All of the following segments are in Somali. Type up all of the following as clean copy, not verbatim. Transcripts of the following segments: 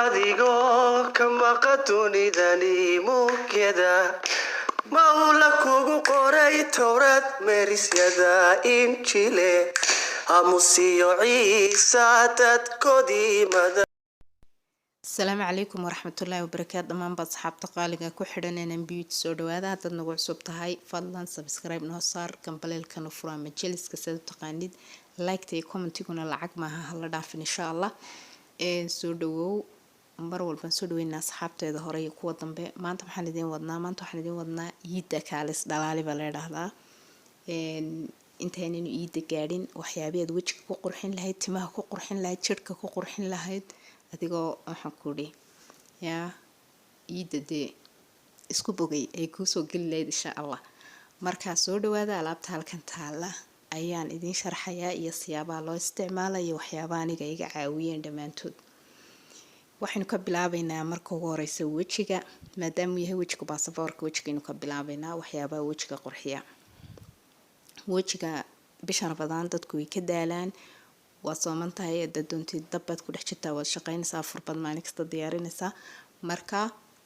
adigoo ka maqadunidani mugeda mawla kugu qoray towrad merisyada injile amusiyo ciisa dadkoodii mada. السلام عليكم ورحمة الله وبركاته. دمان بصحاب تقاليقا كحرن ان بيوت سو دوادا هاد نغو عصوب تهاي فضلا سبسكرايب نو صار كمبليل كانو فرا مجلس كسادو تقاند لايك تي كومنتي كنا لعق معها هلا دافن ان شاء الله سو دو مر walban soo dhaweynaa asxaabteeda hore iyo kuwa dambe maanta waxaan idin wadnaa iida kaalis dhalaali baa la yiraahdaa intaynaynu iida gaadhin waxyaabaheed wajiga ku qurxin lahayd timaha ku qurxin lahayd jirka ku qurxin lahayd adigoo waxaan ku dhig yaa iidade isku bogay ay ku soo gali lahayd insha Allah marka soo dhawaada alaabta halkan taala ayaan idin sharxayaa iyo siyaabaha loo isticmaalayo waxyaabaha aniga iga caawiyeen dhamaantood waxaynu ka bilaabaynaa marka ugu horeysa wajiga maadaama uu yahay wajiga baasaboorka wajigaynu ka bilaabaynaa waxyaabaha wajiga qurxiya wajiga bishan Ramadaan dadku way ka daalaan waa sooman tahay daduntii dabad ku dhex jirtaa waa shaqaynaysaa furbad maalin kasta diyaarinaysaa marka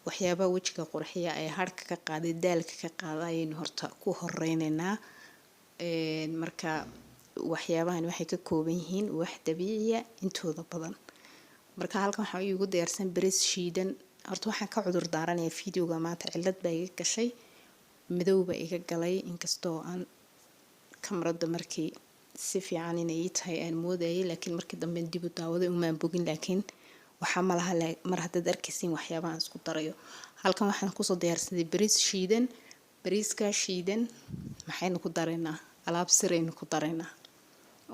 waxyaabaha wajiga qurxiya ay harka ka qaaday daalka ka qaadayeen horta ku horeynaynaa marka waxyaabahan waxay ka kooban yihiin wax dabiici ah intooda badan marka halkan waxa igu diyaarsan bariis shiidan horta waxaan ka cudur daaranayaa fiidiyoga maanta cilad baa iga gashay midowba iga galay inkastoo aan kamarada markii si fiican inay tahay aan moodayay laakiin markii dambe dib u daawaday uma bogin laakiin waxa malaha mar hadda darkiisin waxyaabaha isku darayo halkan waxaan ku soo diyaarsaday bariis shiidan bariiska shiidan maxaynu ku dareynaa alaab siraynu ku dareynaa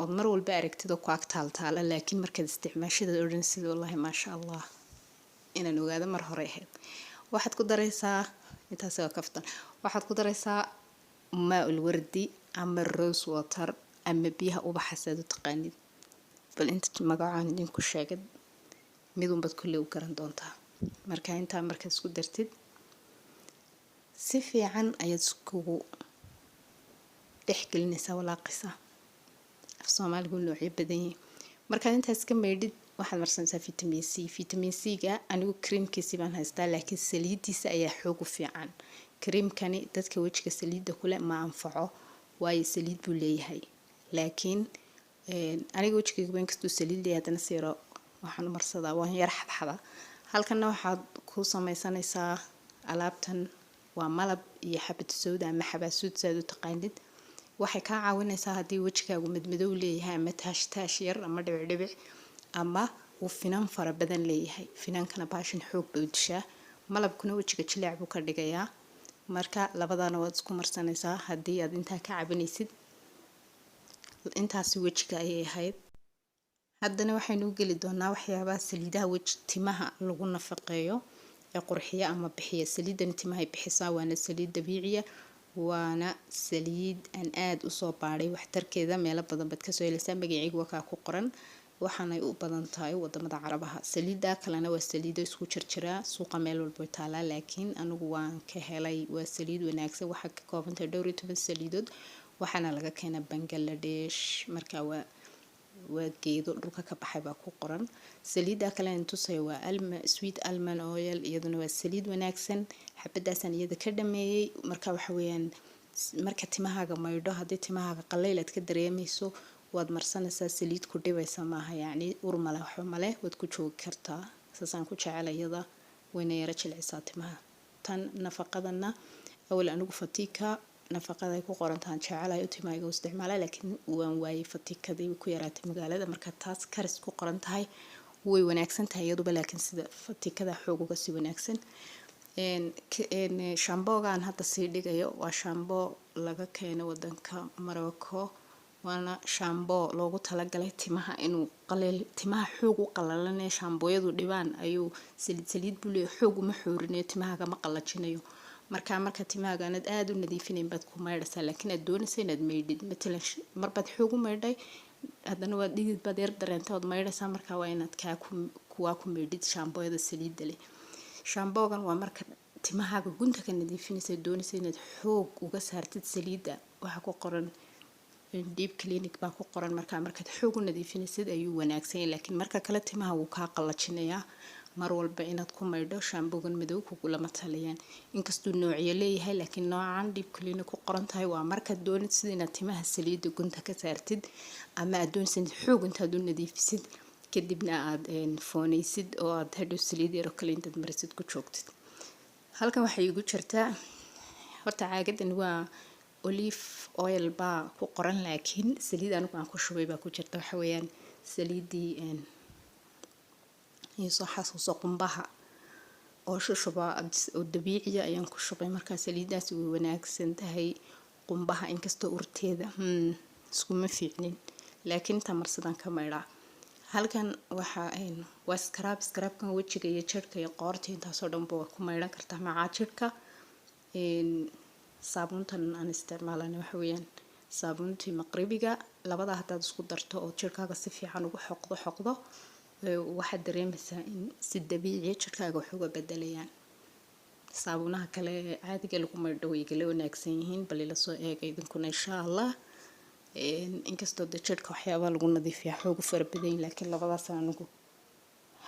oo mar walba aragtida ku agtaal taala laakiin markaad isticmaashada oran sida wallahi ma sha Allah inaan ogaado mar hore ahayd waxaad ku dareysaa intaas oo kaftan waxaad ku dareysaa maa'ul wardi ama rose water ama biyaha ubaxa saad u taqaanid bal inta magacaan idinku sheegay midun bad kulli u garan doontaa marka inta markaad isku dartid si fiican ayaad isku dhexgelinaysaa walaaqaysaa Soomaaligu noocyo badan yahay marka intaas ka meedhid waxaad marsanaysaa vitamin C ga anigu creamkiisa baan haystaa laakiin saliidiisa ayaa xoog u fiican creamkani dadka wajiga saliida kule ma anfaco waayo saliid buu leeyahay laakiin aniga wajigayga baan kasoo saliid leeyahay hadana siro waxaan marsadaa waan yar xadxada halkana waxaad ku samaysanaysaa alaabtan waa malab iyo xabad sawda ama xabaasuud saad u taqaanid waxay ka caawinaysaa hadii wajigaagu madmadow leeyahay ama taash yar ama dhibic ama uu finan fara badan leeyahay finankana baashin xoog buu dishaa malabkuna wajiga jileec buu ka dhigayaa marka labadana waad isku marsanaysaa hadii aad inta ka caabinaysid intaas wajiga ay ahayd haddana waxaynu gali doonaa waxyaabaha saliidaha timaha lagu nafaqeeyo ee qurxiya ama bixiya saliidan timaha bixisaa waana saliid dabiici ah waana saliid aan aad u soo baaray waxtarkeeda meel badan bad ka soo helaysaa magaciigu waa ku qoran waxaanay u badan tahay wadamada Carabaha saliida kalena waa saliido isku jirjira suuqa meel walba taala laakiin anigu waan ka helay waa saliid wanaagsan waxa ka kooban tahay 12 saliidood waxaana laga keenay Bangladesh marka waa geedo dhulka ka baxay baa ku qoran saliida kale intusay waa sweet almond oil iyaduna waa saliid wanaagsan xabadaasan iyada ka dhameeyay marka waxa weeyaan marka timahaaga maydho hadii timahaaga qallayl aad ka dareemayso waad marsanaysaa saliid ku dhibaysa maaha yaani urmala wax male waad ku joogi kartaa saasan ku jecelayada wayna yara jilcisaa timaha tan nafaqadana awal anigu fatika nafaqada ay ku qorantaan jecelahay u timaayga isticmaalay laakiin waan waayay fatikadii ku yaraatay magaalada marka taas karis ku qoran tahay way wanaagsan tahay iyadu laakiin sida fatikada xoog uga si wanaagsan shampoogan hadda sii dhigayo waa shampoo laga keenay wadanka Morocco waana shampoo loogu talagalay timaha inuu qaleel timaha xoog u qalalanay shampooyadu dhibaan ayuu saliid buu leeyahay xoog uma xoorinayo timaha ma qalajinayo marka timaaga aad u nadiifinayn bad ku maydhaysaa laakiin aad doonaysaa inaad maydhid midna marbaad xoog u maydhay hadana waa dhigid bad yar dareentay oo maydhaysaa marka waa inaad kuwa ku maydhid shampooyada saliidda leh shampoogan waa marka timahaaga gunta ka nadiifinaysaa doonaysaa inaad xoog uga saartid saliidda waxa ku qoran deep clinic baa ku qoran markaad xoog u nadiifinaysid ayuu wanaagsan yahay laakiin marka kale timaha uu ka qalajinayaa mar walba inaad ku maydho shaambogan madow kugulama taliyaan inkastuu noocyo leeyahay laakiin noocan deep clean ku qoran tahay waa markaad doonid sida inaad timaha saliidda gunta ka saartid ama aad doonaysid xoog intaad u nadiifisid kadibna aad foonaysid oo aad hadhow saliid yar oo kale intaad marisid ku joogtid halkan waxay igu jirtaa horta caagadan waa olive oil baa ku qoran laakiin saliid anigu aan ku shubay baa ku jirta waxa weeyaan saliidii soo xasuuso qumbaha oo shushuba oo dabiiciya ayaan ku shubay markaa saliidaas way wanaagsan tahay qumbaha inkastoo urteeda iskuma fiicnin laakiin tamarsadan ka maydhaa halkan waxa waa scrubkan wajiga iyo jirka iyo qoorta intaasoo dhanba waa ku maydhan kartaa macaa jirka saabuuntan aan isticmaalana waxa weeyaan saabuuntii maqribiga labada haddaad isku darto oo jirkaaga si fiican ugu xoqdo waxaad dareemaysaa in si dabiici jirkaaga wax uga bedelayaan saabuunaha kale caadiga lagu maydho way kala wanaagsan yihiin bal ila soo eega idinkuna insha allah inkastoo jirka waxyaaba lagu nadiifiyaa xoog fara badan laakiin labadaas anigu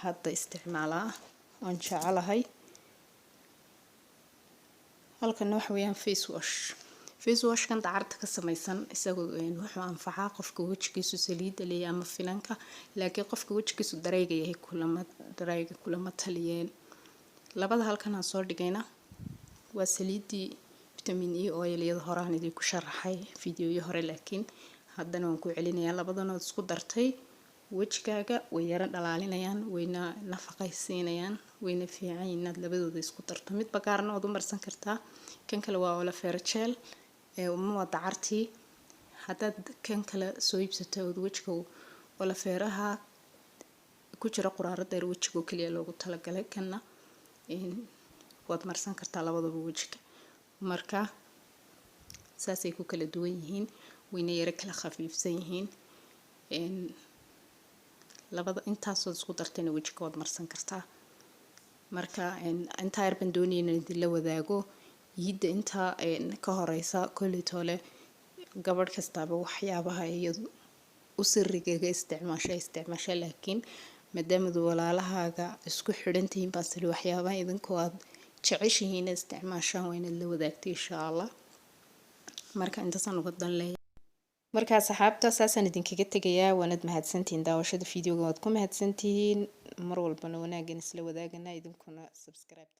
hadda isticmaalaa aan jecelahay halkan waxa weeyaan face washkan dacarta ka samaysan isagoo wuxuu anfacaa qofka wajigiisu saliida leeyahay ama finanka laakiin qofka wajigiisu darayga yahay kulama taliyeen labada halkan aan soo dhigayna waa saliidii vitamin E oil iyada hore aan idinku sharaxay fiidiyoyo hore laakiin haddana waan ku celinayaa labadan oo isku dartay wajigaaga way yara dhalaalinayaan wayna nafaqaysiinayaan wayna fiican inaad labadooda isku darto mid bagaarna waad u marsan kartaa kan kale waa aloe vera gel uma waa dacartii haddaad kan kale soo iibsato oo wajiga aloe veraha ku jira quraarada yar wajiga kaliya loogu talagalay kanna waad marsan kartaa labadaba wajiga marka saasay ku kala duwan yihiin wayna yara kala khafiifsan yihiin labada intaasoo isku dartayna wajiga waad marsan kartaa marka intaa yar baan doonayna idin la wadaago yidda intaa ka horeysa kulli toole gabadh kastaaba waxyaabaha iyadu u sirrigaga isticmaasha laakiin maadaama walaalahaaga isku xidhantihiin baa sali waxyaabaha idinkoo aad jeceshihiin isticmaashaan waa inaad la wadaagtay insha allah marka intaasaan uga dan leeyahay markaa saxaabta saasaan idinkaga tegayaa waanad mahadsantihiin daawashada fiidiyoga waad ku mahadsantihiin mar walbana wanaaggan isla wadaagana idinkuna subscribe